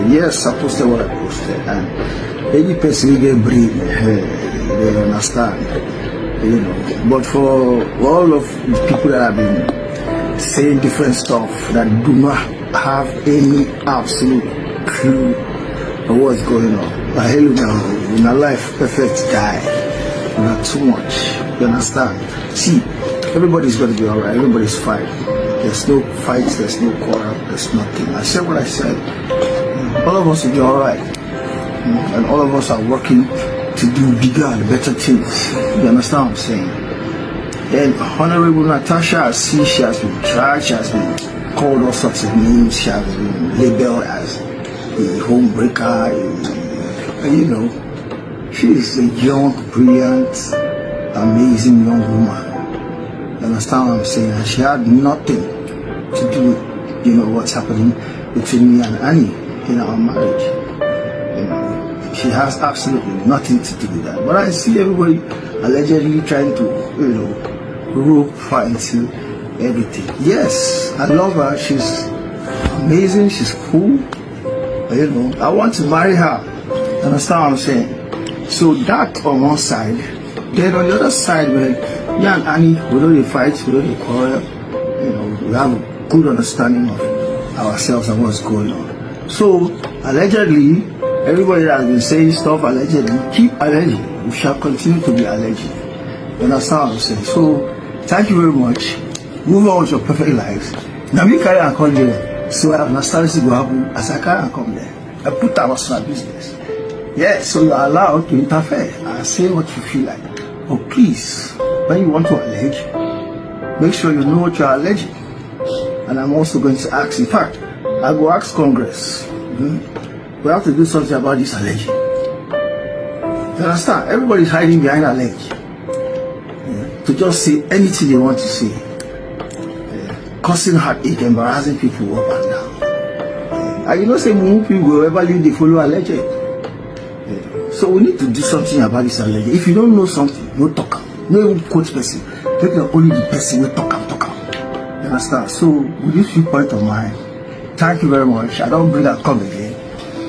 posted. Yes, I posted what I posted. And any person get brave, they understand. You know. But for all of the people that have been saying different stuff that do not have any absolute clue of what's going on. But hell, in a life, perfect guy. Not too much. You understand? See, everybody's going to be alright. Everybody's fine. There's no fights. There's no quarrel. There's nothing. I said what I said. All of us will be alright. And all of us are working to do bigger and better things. You understand what I'm saying? And Honorable Natasha, I see she has been tried. She has been called all sorts of names. She has been labeled as a homebreaker. You know, she is a young, brilliant, amazing young woman. You understand what I'm saying? And she had nothing to do with, you know, what's happening between me and Annie in our marriage. You know, she has absolutely nothing to do with that. But I see everybody allegedly trying to, you know, rope her into everything. Yes, I love her. She's amazing. She's cool. You know, I want to marry her. You understand what I'm saying? So that on one side. Then on the other side, when me and Annie, we don't fight, we don't quarrel. You know, we have a good understanding of ourselves and what's going on. So allegedly, everybody that has been saying stuff allegedly, keep alleging. We shall continue to be alleging. You understand what I'm saying? So thank you very much. Move on with your perfect lives. Now we carry and come there. So I have nostalgia to go happen as I carry and come there. I put our personal business. Yeah, so you are allowed to interfere and say what you feel like. But please, when you want to allege, make sure you know what you are alleging. And I'm also going to ask, in fact, I will ask Congress. We have to do something about this alleging. You understand? Everybody's hiding behind allege. To just say anything they want to say. Causing heartache, embarrassing people up and down. And you know, say more people will ever leave the follow alleged. So we need to do something about this alleged. If you don't know something, no talk. No even quote person. Take only the person will talk. You understand? So with this viewpoint of mine, thank you very much. I don't bring that come again.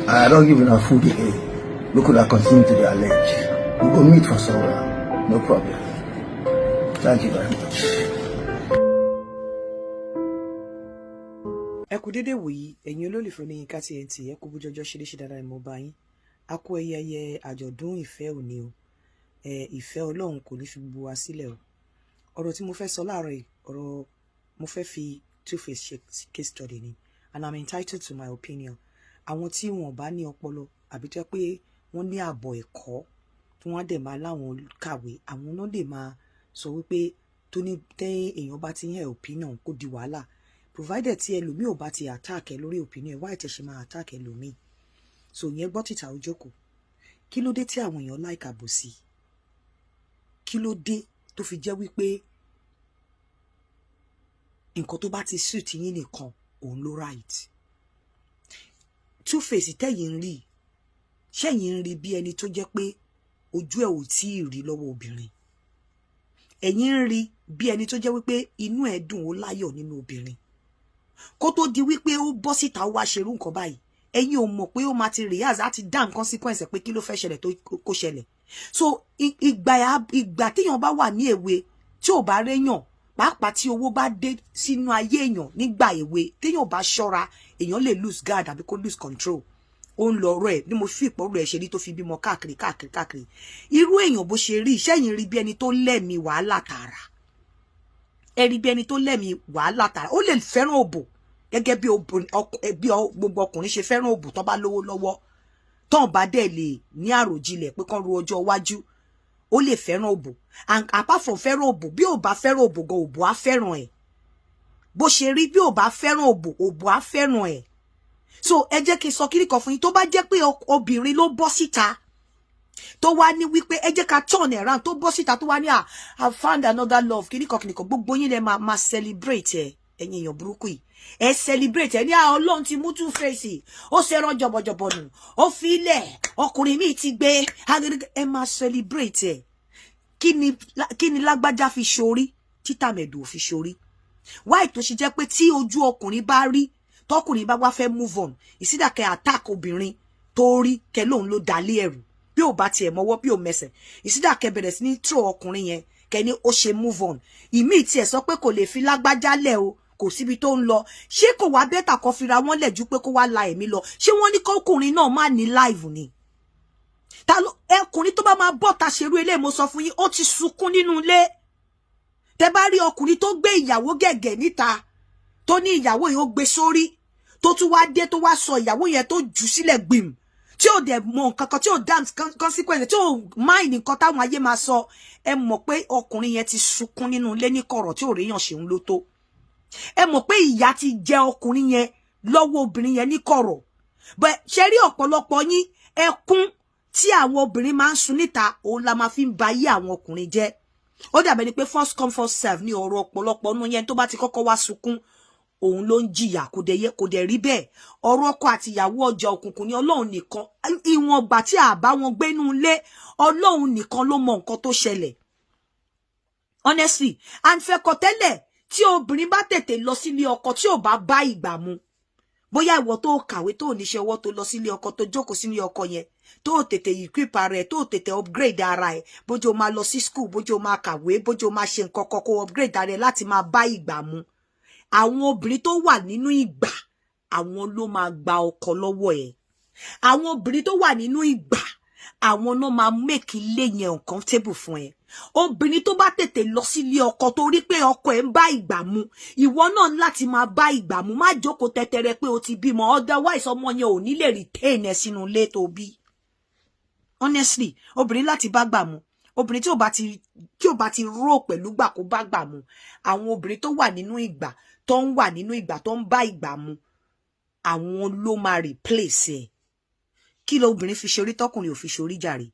And I don't give enough food again. We could have continued to be alleged. We go meet for somewhere. No problem. Thank you very much. Ẹ kú dédé wòyí ẹ̀yin olólùfẹ́ ní Yinka TNT ẹ kú bójọ́jọ́ ṣeréṣe dáadáa ni mo bá yín a kú ẹyẹyẹ àjọ̀dún ìfẹ́ òní o ìfẹ́ Ọlọ́run kò ní fi gbogbo wa sílẹ̀ o ọ̀rọ̀ tí mo fẹ́ sọ láàárọ̀ yìí ọ̀rọ̀ mo fẹ́ fi two-face case study ni and I'm entitled to my opinion àwọn tí wọn bá ní ọpọlọ àbí tó pé wọ́n ní ààbọ̀ ẹ̀kọ́ tí wọ́n dẹ̀ máa láwọn kàwé àwọn náà dẹ̀ máa sọ wípé tó ní tẹ́yìn èèyàn bá ti ń hẹ opinion kó di wàhálà provided tí ẹlòmíì ò bá ti attack ẹ lórí opinion why tẹ ṣe máa attack ẹlòmíì so yẹn gbọ́ títà ó jókòó kí ló dé tí àwọn èèyàn like àbòsí kí ló dé tó fi jẹ́ wípé nǹkan tó bá ti suit yín nìkan òun ló right two-face tẹ́yìn ń rí ṣẹ́yìn ń rí bí ẹni tó jẹ́ pé ojú ẹ̀ ò tí ì rí lọ́wọ́ obìnrin ẹ̀yin ń rí bí ẹni tó jẹ́ wípé inú ẹ̀ dùn ó láyọ̀ nínú obìnrin kó tó di wípé ó bọ́ síta ó wá ṣerú nǹkan báyìí ẹ̀yin ò mọ̀ pé ó máa ti rehearse àti dá consequence pé kí ló fẹ́ ṣẹlẹ̀ tó kó ṣẹlẹ̀ so ìgbà téèyàn bá wà ní èwe tí ò bá réyàn pàápàá tí owó bá dé sínú ayé èèyàn nígbà èwe téèyàn bá ṣọ́ra èèyàn lè lose guard àbí kó lose control ó ń lọ ọ̀rọ̀ ẹ̀ bí mo fi ìpọ̀rọ̀ ẹ̀ ṣe rí tó fi bímọ káàkiri irú èèyàn bó ṣe rí iṣẹ́yìn rí bí ẹni tó lẹ́mìí wàhálà tààrà ẹ rí bí ẹni tó lẹ́mìí wàhálà tààrà ó lè fẹ́ràn òbò gẹ́gẹ́ bí gbogbo ọkùnrin ṣe fẹ́ràn òbò tó bá lówó lọ́wọ́ tán bá dẹ̀ lè ní àròjinlẹ̀ pé kán ro ọjọ́ iwájú ó lè fẹ́ràn òbò and apart from fẹ́ràn òbò bí ò bá fẹ́ràn òbò gan òbò á fẹ́ràn ẹ̀ bó ṣe rí bí ò bá fẹ́ràn òbò òbò á fẹ́ràn ẹ̀ so ẹ jẹ́ kí n sọ kíní kan fún yín tó bá jẹ́ pé obìnrin ló bọ́ síta tó wá ní wípé ẹ jẹ́ ká turn around tó bọ́ síta tó wá ní I found another love kíní kan gbogbo yín lẹ máa celebrate ẹ ẹ̀yin èèyàn burúkú yìí ẹ celebrate ẹ ní Ọlọ́run ti mú two-face ó ṣẹran jọbọjọbọ nù ó fi ilẹ̀ ọkùnrin míì ti gbé ẹ máa celebrate ẹ kí ni lágbájá fi ṣorí títà mẹ̀dù ò fi ṣorí why tó ṣe jẹ́ pé tí ojú ọkùnrin bá rí tọkùnrin bá wá fẹ́ move on ìsídà kẹ́ attack obìnrin tó rí kẹ́ lóun ló dalé ẹrù bí ò bá tiẹ̀ mọ́wọ́ bí ò mẹsẹ̀ ìsídà kẹ́ bẹ̀rẹ̀ sí ní throw ọkùnrin yẹn kẹ́ ní ó ṣe move on ìmí tiẹ̀ sọ pé kò lè fi lágbájá lẹ̀ o kò síbi tó ń lọ ṣé kò wá bẹ́tà kó fira wọ́n lẹ̀ ju pé kó wá la ẹ̀mí lọ ṣé wọ́n ní kọkùnrin náà má ní live ni ta ló ẹkùnrin tó bá máa bọ́ ta ṣerú ilé mo sọ fún yín ó ti sunkún nínú ilé tẹ bá rí ọkùnrin tó gbé ìyàwó gẹ̀gẹ̀ níta tó ní ìyàwó yìí ó gbé sórí tó tún wá dé tó wá sọ ìyàwó yẹn tó jù sílẹ̀ gbìm tí ò dẹ̀ mọ nǹkan kan tí ò dance consequence tí ò mind nǹkan táwọn ayé máa sọ ẹ mọ̀ pé ọkùnrin yẹn ti sunkún nínú ilé ní kọ̀rọ̀ tí ò réyàn ṣeun ló tó ẹ mọ̀ pé ìyà ti jẹ ọkùnrin yẹn lọ́wọ́ obìnrin yẹn ní kọ̀rọ̀ bẹ́ẹ̀ ṣe rí ọ̀pọ̀lọpọ̀ yín ẹkún tí àwọn obìnrin máa ń sun níta òun la máa fi ń ba ayé àwọn ọkùnrin jẹ́ ó dàbẹ̀ ni pé first come first serve ní ọ̀rọ̀ ọ̀pọ̀lọpọ̀ nú yẹn tó bá ti kọ́kọ́ wá sunkún òun ló ń jìyà kò dẹ̀ rí bẹ́ẹ̀ ọ̀rọ̀ ọkọ àti ìyàwó ọjà òkùnkùn ni Ọlọ́run nìkan ìwọ̀n ìgbà tí a bá wọn gbé inú ilé Ọlọ́run nìkan ló mọ nǹkan tó ṣẹlẹ̀ honestly and fẹ́kọ̀ tẹ́lẹ̀ tí obìnrin bá tètè lọ sílé ọkọ tí ò bá bá ìgbà mu bóyá ìwọ tó kàwé tó níṣẹ́ ọwọ́ tó lọ sílé ọkọ tó jókòó sílé ọkọ yẹn tó tètè equip ara ẹ tó tètè upgrade ara ẹ bójú o máa lọ sí school bójú o máa kàwé bójú o máa ṣe nǹkan kan kó upgrade ara ẹ láti máa bá ìgbà mu àwọn obìnrin tó wà nínú ìgbà àwọn ló máa gba ọkọ lọ́wọ́ ẹ àwọn obìnrin tó wà nínú ìgbà àwọn náà máa make ilé yẹn uncomfortable fún ẹ obìnrin tó bá tètè lọ sílé ọkọ tó rí pé ọkọ ẹ ń bá ìgbà mu ìwọ náà láti máa bá ìgbà mu má jókòó tẹtẹrẹ pé o ti bímọ otherwise ọmọ yẹn ò ní lè retain ẹ sínú ilé tó bí honestly obìnrin láti bá gbà mu obìnrin tí ò bá ti rò pẹ̀lú gbà kó bá gbà mu àwọn obìnrin tó wà nínú ìgbà tó ń wà nínú ìgbà tó ń bá ìgbà mu àwọn ló máa replace ẹ kí ló obìnrin fi ṣorí tọkùnrin ò fi ṣorí jàre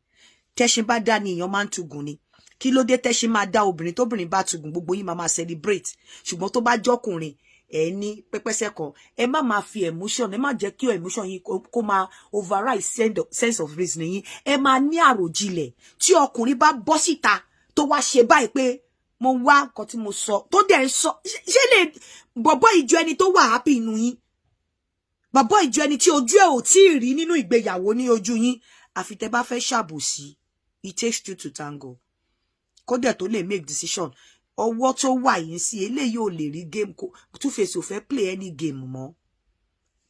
tẹṣin bá dá ni èèyàn máa ń tugun ni kí ló dé tẹṣin máa dá obìnrin tóbìnrin bá tugun gbogbo yín máa celebrate ṣùgbọ́n tó bá jọkùnrin ẹ ní pẹpẹsẹ kan ẹ má máa fi emotion ẹ má jẹ́ kí emotion yín kó máa override sense of reason yín ẹ máa ní àròjinlẹ̀ tí ọkùnrin bá bọ́ síta tó wá ṣe báyìí pé mo wá nǹkan tí mo sọ tó dẹ̀ ń sọ ṣé lè bọ̀bọ́ ìjọ ẹni tó wà happy inú yín bàbá ìjọ ẹni tí ojú ẹ ò tí ì rí nínú ìgbéyàwó ní ojú yín àfi tẹ́ bá fẹ́ ṣàbòsí it takes two to tango kó dẹ̀ tó lè make decision ọwọ́ tó wà yín sí eléyìí ò lè rí game kó Two-Face ò fẹ́ play any game mọ́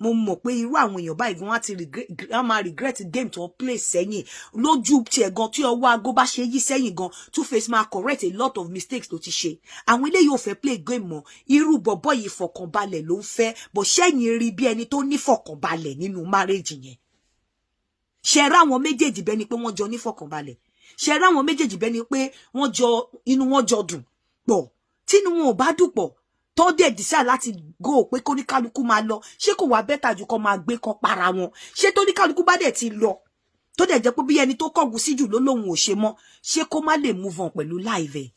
mo mọ̀ pé irú àwọn èèyàn báyìí gan wọ́n máa regret game tó play sẹ́yìn lójú tiẹ̀ gan tí ọwọ́ aago bá ṣe yí sẹ́yìn gan Two-Face máa correct a lot of mistakes tó ti ṣe àwọn eléyìí ò fẹ́ play game mọ́ irú bọ̀bọ̀ yìí fọkànbalẹ̀ ló ń fẹ́ bọ̀ sẹ́yìn rí bí ẹni tó ní fọkànbalẹ̀ nínú marriage yẹn ṣe ra àwọn méjèèjì bẹ́ni pé wọ́n jọ ní fọkànbalẹ̀ ṣe ra àwọn méjèèjì bẹ́ni pé wọ́n jọ inú wọn jọ dùn pọ̀ tínú wọn ò bá dùn pọ̀ tó dẹ̀ dísà láti go pé kó ní kálukú máa lọ ṣé kò wá bẹ́tà jù kó máa gbé kan para wọn ṣé tó ní kálukú bá dẹ̀ ti lọ tó dẹ̀ jẹ́ pé bí ẹni tó kọ̀gùn sí jù ló lóun ò ṣe mọ́ ṣé kó má lè move on pẹ̀lú live ẹ̀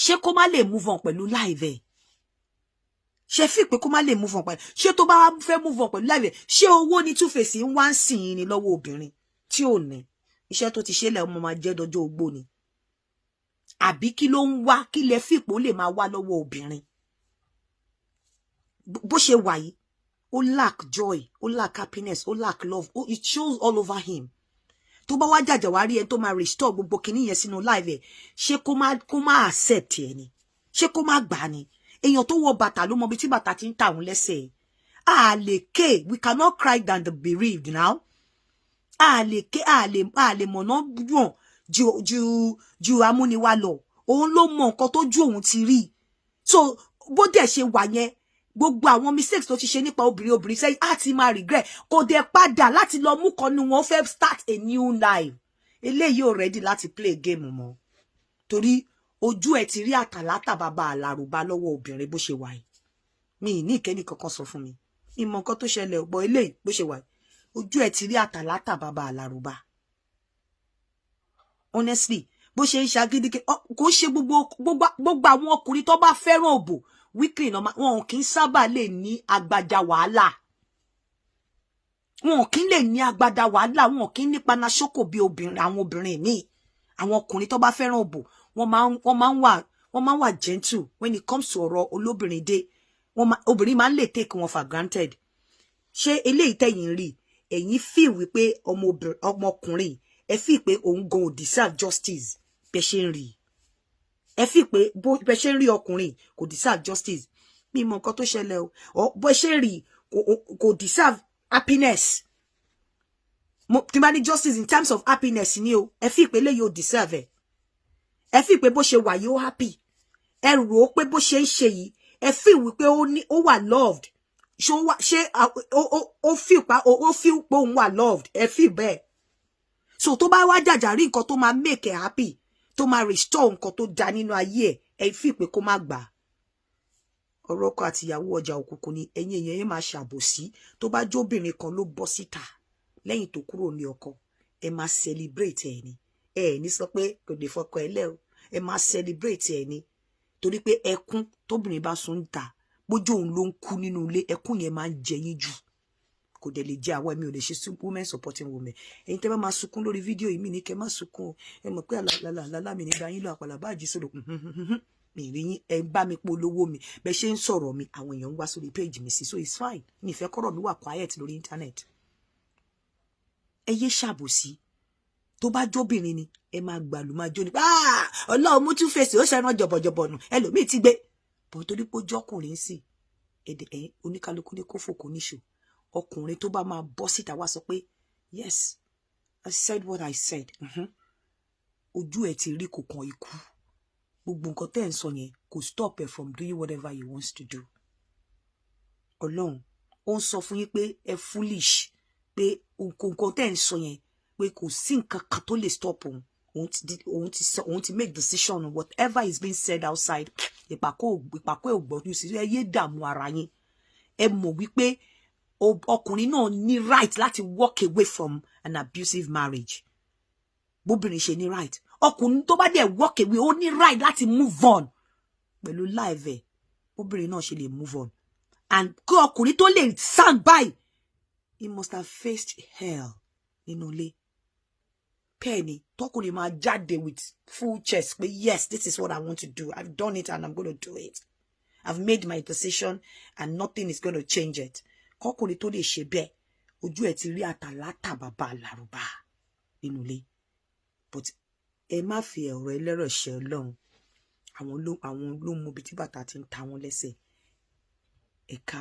ṣé kó má lè move on pẹ̀lú live ẹ̀ ṣé fi pé kó má lè move on pẹ̀lú ṣé tó bá fẹ́ move on pẹ̀lú live ẹ̀ ṣé owó ni Two-Face ń wá ń sìn ní lọ́wọ́ obìnrin tí ò ní iṣẹ́ tó ti ṣe lẹ́ ọmọ máa jẹ́ dọjọ́ ogbó ni àbí kí ló ń wá kí lẹ fìpò lè máa wá lọ́wọ́ obìnrin bó ṣe wà yìí ó lack joy ó lack happiness ó lack love it shows all over him tó bá wá jàjà wá rí ẹni tó máa restore gbogbo kinní yẹn sínú life ẹ̀ ṣé kó má accept ẹ ni ṣé kó má gbà ni èèyàn tó wọ bàtà ló mọ bí tí bàtà ti ń tà òun lẹ́sẹ̀ a lè ké we cannot cry than the bereaved now a lè ké a lè mọ̀nà yàn ju amúniwá lọ òun ló mọ nǹkan tó ju òun ti rí so bó dẹ̀ ṣe wà yẹn gbogbo àwọn mistakes tó ti ṣe nípa obìnrin sẹ́yìn á ti máa regret kò dẹ̀ padà láti lọ mú kan nu wọn fẹ́ start a new life eléyìí ò ready láti play game mọ́ torí ojú ẹ̀ ti rí àtàlátà bàbá àlàrúbá lọ́wọ́ obìnrin bó ṣe wà yìí mi ní ìkẹ́ni kankan sọ fún mi ìmọ̀ nǹkan tó ṣẹlẹ̀ ọ̀gbọ́n eléyìí bó ṣe wà yìí ojú ẹ̀ ti rí àtàlátà bàbá àlàrúbá honestly bó ṣe ń ṣagídí kò ṣe gbogbo àwọn ọkùnrin tó bá fẹ́ràn òbò weekly wọn kì í sábà lè ní agbada wàhálà wọn kì í lè ní agbada wàhálà wọn kì í ní panasoko bí àwọn obìnrin míì àwọn ọkùnrin tó bá fẹ́ràn òbò wọ́n máa ń wà gentle when it comes to ọ̀rọ̀ olóbìnrin dé obìnrin máa ń lè take wọn for granted ṣé eléyìí tẹ̀yin rí ẹ̀yin feel wípé ọmọkùnrin ẹ feel pé òun gan ò deserve justice bẹ́ ṣe ń rí ẹ feel pé bẹ́ ṣe ń rí ọkùnrin kò deserve justice mi mọ nǹkan tó ṣẹlẹ̀ o bẹ́ ṣe ń rí kò deserve happiness tí bá ní justice in terms of happiness ni o ẹ feel pé eléyìí ò deserve ẹ feel pé bó ṣe wà yìí ó happy ẹ rò ó pé bó ṣe ń ṣe yìí ẹ feel wípé ó wà loved ṣé ó feel pé òun wà loved ẹ feel bẹ́ẹ̀ so tó bá wá jàjàrí nǹkan tó máa make ẹ happy tó máa restore nǹkan tó dá nínú ayé ẹ feel pé kó má gbà ọ̀rọ̀ ọkọ àti ìyàwó ọjà òkùnkùn ni ẹ̀yin èèyàn yẹn máa ṣàbòsí tó bá jóbìnrin kan ló bọ́ síta lẹ́yìn tó kúrò ní ọkọ ẹ máa celebrate ẹ ni ẹ ní sọ pé kò lè fọkọ ẹ lẹ o ẹ máa celebrate ẹ ni torí pé ẹkún tóbìnrin bá sùn ń ta bójú òun ló ń kú nínú ilé ẹkún yẹn máa ń jẹ yín jù kò dẹ̀ lè jẹ́ àwọn ẹ̀mí ò lè ṣe women supporting women ẹ̀yin tẹ́ bá máa sunkún lórí fídíò yìí mi ní kẹ́ má sunkún ẹ mọ̀ pé àlàlà mi nígbà yín lọ àpàlà bá jí sọ̀rọ̀ mi rí yín ẹ bá mi polówó mi bẹ́ ṣe ń sọ̀rọ̀ mi àwọn èèyàn ń wá sórí page mi sí so it's fine mi ìfẹ́ kọ́rọ̀ mi wà quiet lórí internet ẹ yé ṣàbòsí tó bá jóbìnrin ni ẹ máa gbàlù máa jó ni Ọlọ́run mú tún fèsì ó ṣẹran jọ̀bọ̀jọ̀bọ̀ nù ẹlòmíì ti gbé bọ̀ torí pé ó jọ́kùnrin sí ẹ̀dẹ̀ oníkálukú ní kó fòkó níṣò ọkùnrin tó bá máa bọ́ síta wá sọ pé yes I said what I said ojú ẹ̀ ti rí kòkan ikú gbogbo nǹkan tẹ́ ẹ̀ ń sọ yẹn kò stop ẹ̀ from doing whatever he wants to do Ọlọ́run ó ń sọ fún yín pé ẹ foolish pé nǹkan tẹ́ ẹ̀ ń sọ yẹn pé kò sí nǹkan kan tó lè stop òun ti make decision whatever is being said outside ìpàkọ́ ògbọ́dún sí ẹ yé dààmú ara yín ẹ mọ̀ wípé ọkùnrin náà ní right láti walk away from an abusive marriage bóbìnrin ṣe ní right ọkùnrin tó bá dẹ̀ walk away ó ní right láti move on pẹ̀lú life ẹ̀ bóbìnrin náà ṣe lè move on and kí ọkùnrin tó lè stand by he must have faced hell nínú ilé penny tọkùnrin máa jáde with full chest pé yes this is what I want to do I've done it and I'm going to do it I've made my decision and nothing is going to change it kọkùnrin tó lè ṣe bẹ́ẹ̀ ojú ẹ̀ ti rí àtàlátà bàbá àlàrúbá nínú ilé but ẹ má fi ọ̀rọ̀ ẹlẹ́rọ̀ ṣe Ọlọ́run àwọn ló mú ibi tí bàtà ti ń ta wọn lẹ́sẹ̀ ẹ̀ka